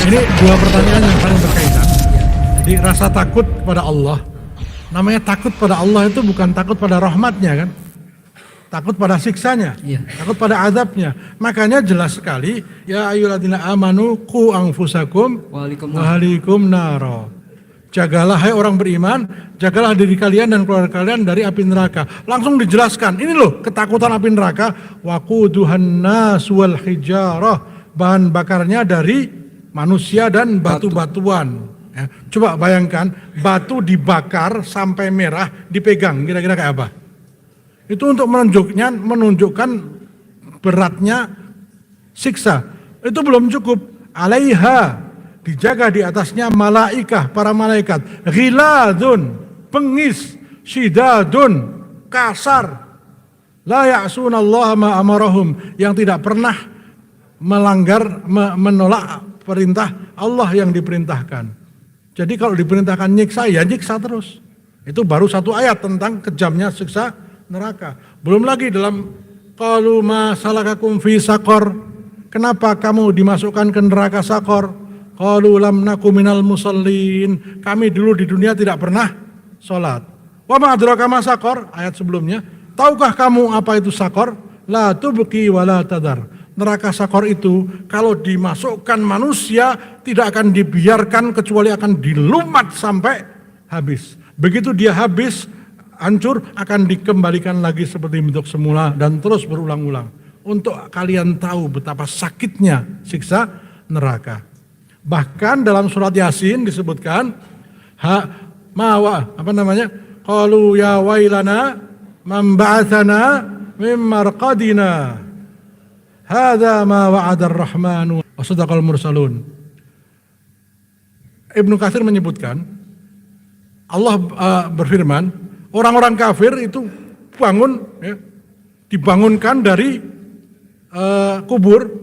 Ini dua pertanyaan yang paling berkaitan. Jadi rasa takut kepada Allah. Namanya takut pada Allah itu bukan takut pada rahmatnya kan. Takut pada siksanya, takut pada azabnya. Makanya jelas sekali, ya ayyuhalladzina amanu qu anfusakum wa ahlikum naro. Jagalah hai orang beriman, jagalah diri kalian dan keluarga kalian dari api neraka. Langsung dijelaskan, ini loh ketakutan api neraka. Waquduhan nas wal hijarah, bahan bakarnya dari manusia dan batu-batuan. Ya, coba bayangkan, batu dibakar sampai merah, dipegang, kira-kira kayak apa? Itu untuk menunjukkan beratnya siksa. Itu belum cukup. Alaiha, dijaga di atasnya malaikah, para malaikat. Ghiladun, bengis. Syidadun, kasar. La ya'sunallaha ma amarahum, yang tidak pernah melanggar, menolak perintah Allah yang diperintahkan. Jadi kalau diperintahkan nyiksa, ya nyiksa terus. Itu baru satu ayat tentang kejamnya siksa neraka. Belum lagi dalam qalu ma salakakum fi saqar, kenapa kamu dimasukkan ke neraka Saqar? Qalu lam naku minal musallin, kami dulu di dunia tidak pernah salat. Wa ma adraka ma saqar, ayat sebelumnya, tahukah kamu apa itu Saqar? La tubqi wa la tadar. Neraka Saqar itu kalau dimasukkan manusia tidak akan dibiarkan kecuali akan dilumat sampai habis. Begitu dia habis, hancur, akan dikembalikan lagi seperti bentuk semula dan terus berulang-ulang. Untuk kalian tahu betapa sakitnya siksa neraka. Bahkan dalam surat Yasin disebutkan, qalu ya wailana man ba'atsana mim marqadina hadza ma wa'ada ar-rahmanu wa sadaqal mursalun. Ibnu Katsir menyebutkan, Allah berfirman, orang-orang kafir itu bangun, ya, dibangunkan dari kubur,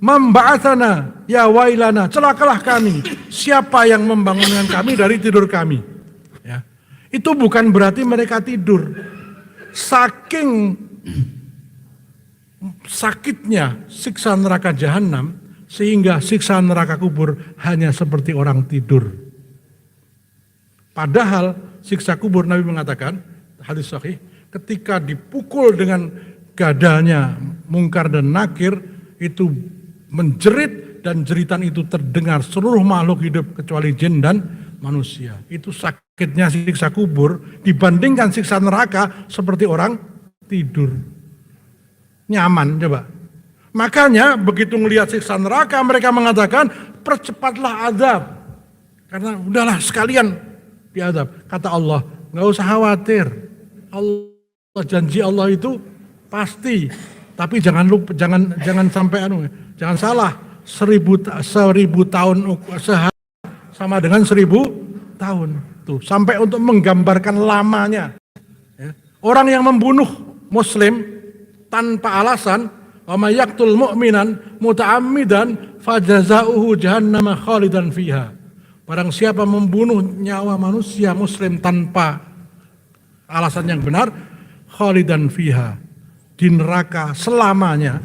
memba'atsana ya wailana, celakalah kami, siapa yang membangunkan kami dari tidur kami. Ya. Itu bukan berarti mereka tidur. Saking sakitnya siksa neraka jahanam, sehingga siksa neraka kubur hanya seperti orang tidur. Padahal siksa kubur, Nabi mengatakan, hadis sahih, ketika dipukul dengan gadanya Mungkar dan Nakir, itu menjerit dan jeritan itu terdengar seluruh makhluk hidup kecuali jin dan manusia. Itu sakitnya siksa kubur dibandingkan siksa neraka seperti orang tidur. Nyaman coba. Makanya begitu melihat siksa neraka mereka mengatakan, percepatlah azab. Karena udahlah sekalian diadab. Kata Allah, nggak usah khawatir. Allah, janji Allah itu pasti. Tapi jangan lupa, jangan sampai jangan salah. 1000 tahun sehari sama dengan 1000 tahun. Tuh, sampai untuk menggambarkan lamanya. Ya. Orang yang membunuh Muslim tanpa alasan, wa may yaqtul mu'minan muta'ammidan fajazauhu jahannam khalidan fiha. Barang siapa membunuh nyawa manusia Muslim tanpa alasan yang benar, khalidan fiha, di neraka selamanya,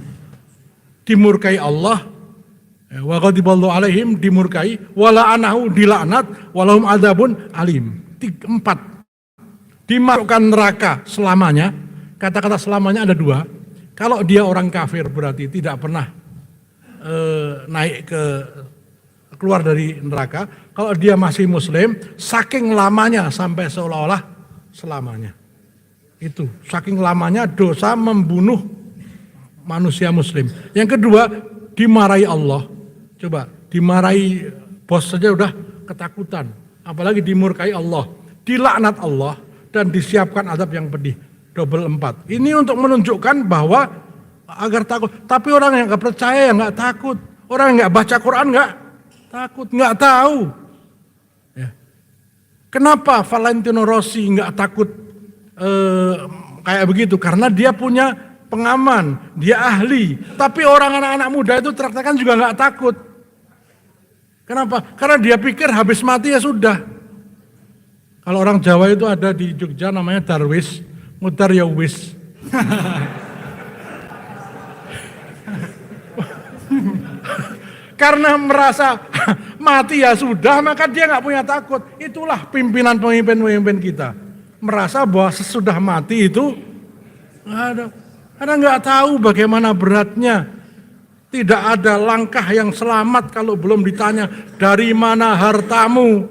dimurkai Allah, wa ghadiballahu alaihim, dimurkai, wala anahu, dilaknat, walahum adzabun alim. 4. Dimasukkan neraka selamanya. Kata-kata selamanya ada 2. Kalau dia orang kafir berarti tidak pernah naik keluar dari neraka. Kalau dia masih Muslim, saking lamanya sampai seolah-olah selamanya. Itu saking lamanya dosa membunuh manusia Muslim. Yang kedua, dimarahi Allah. Coba, dimarahi bos saja udah ketakutan, apalagi dimurkai Allah, dilaknat Allah, dan disiapkan azab yang pedih. Double 4. Ini untuk menunjukkan bahwa agar takut. Tapi orang yang nggak percaya ya nggak takut. Orang yang nggak baca Quran nggak takut, nggak tahu. Ya. Kenapa Valentino Rossi nggak takut kayak begitu? Karena dia punya pengaman, dia ahli. Tapi orang anak-anak muda itu terkadang juga nggak takut. Kenapa? Karena dia pikir habis mati ya sudah. Kalau orang Jawa itu ada di Jogja namanya Darwis. Mutar ya wis. Karena merasa mati ya sudah, maka dia nggak punya takut. Itulah pimpinan-pemimpin kita. Merasa bahwa sesudah mati itu nggak ada. Karena nggak tahu bagaimana beratnya. Tidak ada langkah yang selamat kalau belum ditanya dari mana hartamu.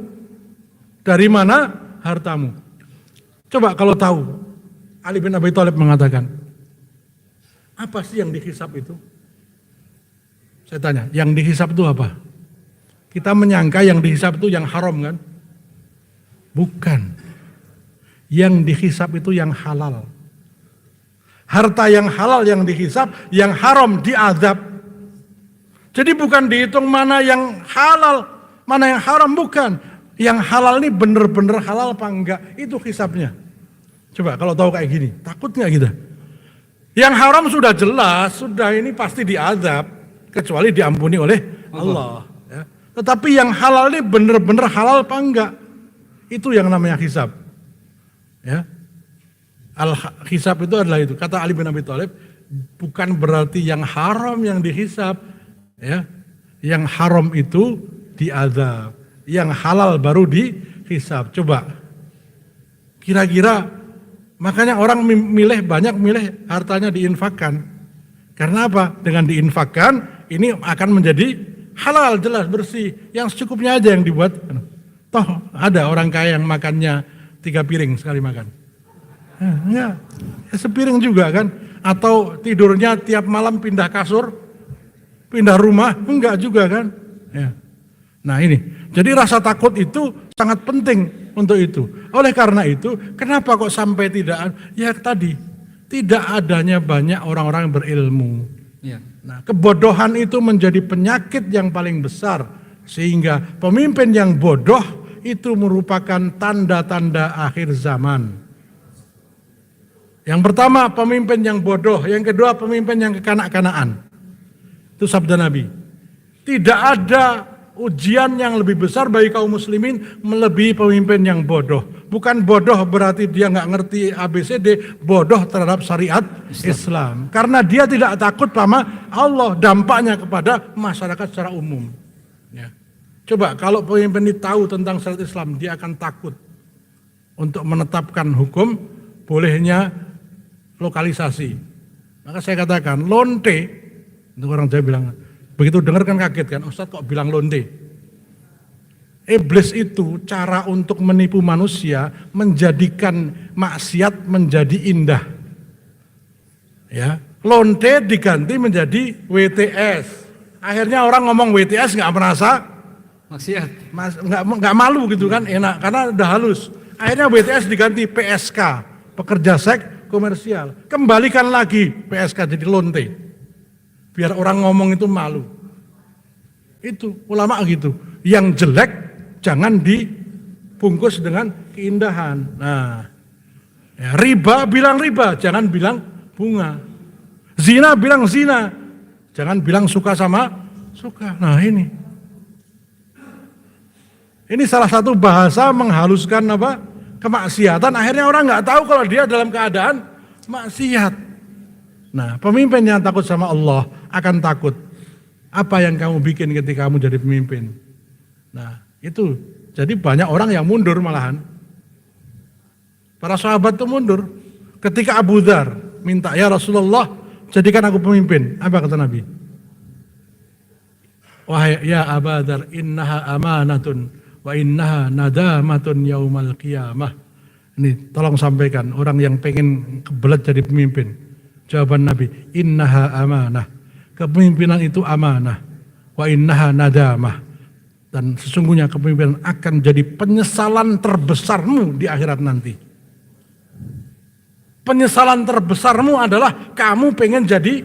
Dari mana hartamu? Coba kalau tahu, Ali bin Abi Thalib mengatakan, apa sih yang dihisap itu? Saya tanya, yang dihisap itu apa? Kita menyangka yang dihisap itu yang haram kan? Bukan. Yang dihisap itu yang halal. Harta yang halal yang dihisap, yang haram diazab. Jadi bukan dihitung mana yang halal, mana yang haram, bukan. Yang halal ini benar-benar halal apa enggak, itu hisapnya. Coba kalau tahu kayak gini, takut nggak kita? Yang haram sudah jelas, sudah ini pasti diazab, kecuali diampuni oleh Allah. Ya. Tetapi yang halal ini benar-benar halal apa enggak, itu yang namanya hisap. Ya. Al-hisap itu adalah itu, kata Ali bin Abi Thalib, bukan berarti yang haram yang dihisap, ya, yang haram itu diazab, yang halal baru dihisap. Coba, kira-kira makanya orang banyak milih hartanya diinfakkan. Karena apa? Dengan diinfakkan ini akan menjadi halal, jelas, bersih. Yang secukupnya aja yang dibuat. Toh ada orang kaya yang makannya 3 piring sekali makan. Enggak, ya sepiring juga kan. Atau tidurnya tiap malam pindah kasur, pindah rumah, enggak juga kan. Ya. Nah ini, jadi rasa takut itu sangat penting untuk itu. Oleh karena itu, kenapa kok sampai tidak, ya tadi, tidak adanya banyak orang-orang yang berilmu. Ya. Nah, kebodohan itu menjadi penyakit yang paling besar. Sehingga pemimpin yang bodoh itu merupakan tanda-tanda akhir zaman. Yang pertama pemimpin yang bodoh, yang kedua pemimpin yang kekanak-kanaan. Itu sabda Nabi. Tidak ada ujian yang lebih besar bagi kaum muslimin melebihi pemimpin yang bodoh. Bukan bodoh berarti dia nggak ngerti ABCD, bodoh terhadap syariat Islam. Karena dia tidak takut sama Allah, dampaknya kepada masyarakat secara umum. Ya. Coba kalau pemimpin ini tahu tentang syariat Islam, dia akan takut untuk menetapkan hukum bolehnya lokalisasi. Maka saya katakan lonte, itu orang Jawa bilang, begitu dengar kan kaget kan, Ustadz kok bilang lonte. Iblis itu cara untuk menipu manusia, menjadikan maksiat menjadi indah. Ya, lonte diganti menjadi WTS. Akhirnya orang ngomong WTS nggak merasa maksiat, nggak malu gitu kan, enak karena udah halus. Akhirnya WTS diganti PSK, pekerja seks komersial. Kembalikan lagi PSK jadi lonte. Biar orang ngomong itu malu. Itu ulama gitu. Yang jelek jangan dibungkus dengan keindahan. Nah, ya, riba bilang riba, jangan bilang bunga. Zina bilang zina, jangan bilang suka sama suka. Nah ini salah satu bahasa menghaluskan apa? Kemaksiatan. Akhirnya orang nggak tahu kalau dia dalam keadaan maksiat. Nah, pemimpin yang takut sama Allah akan takut apa yang kamu bikin ketika kamu jadi pemimpin. Nah, itu. Jadi banyak orang yang mundur malahan. Para sahabat itu mundur. Ketika Abu Dzar minta, ya Rasulullah, jadikan aku pemimpin. Apa kata Nabi? Wahai ya Abu Dzar, innaha amanatun wa innaha nadamatun yaumal qiyamah. Ini tolong sampaikan orang yang pengen kebelet jadi pemimpin. Jawaban Nabi, innaha amanah. Kepemimpinan itu amanah. Wa innaha nadamah. Dan sesungguhnya kepemimpinan akan jadi penyesalan terbesarmu di akhirat nanti. Penyesalan terbesarmu adalah kamu pengen jadi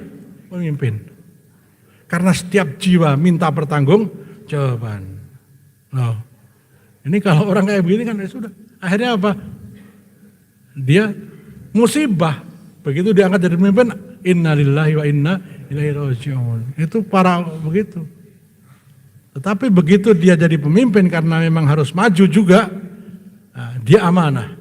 pemimpin. Karena setiap jiwa minta pertanggungjawaban. Loh. Ini kalau orang kayak begini kan ya sudah. Akhirnya apa? Dia musibah. Begitu diangkat jadi pemimpin, innalillahi wa inna ilaihi raji'un. Itu para begitu. Tetapi begitu dia jadi pemimpin karena memang harus maju juga, nah, dia amanah.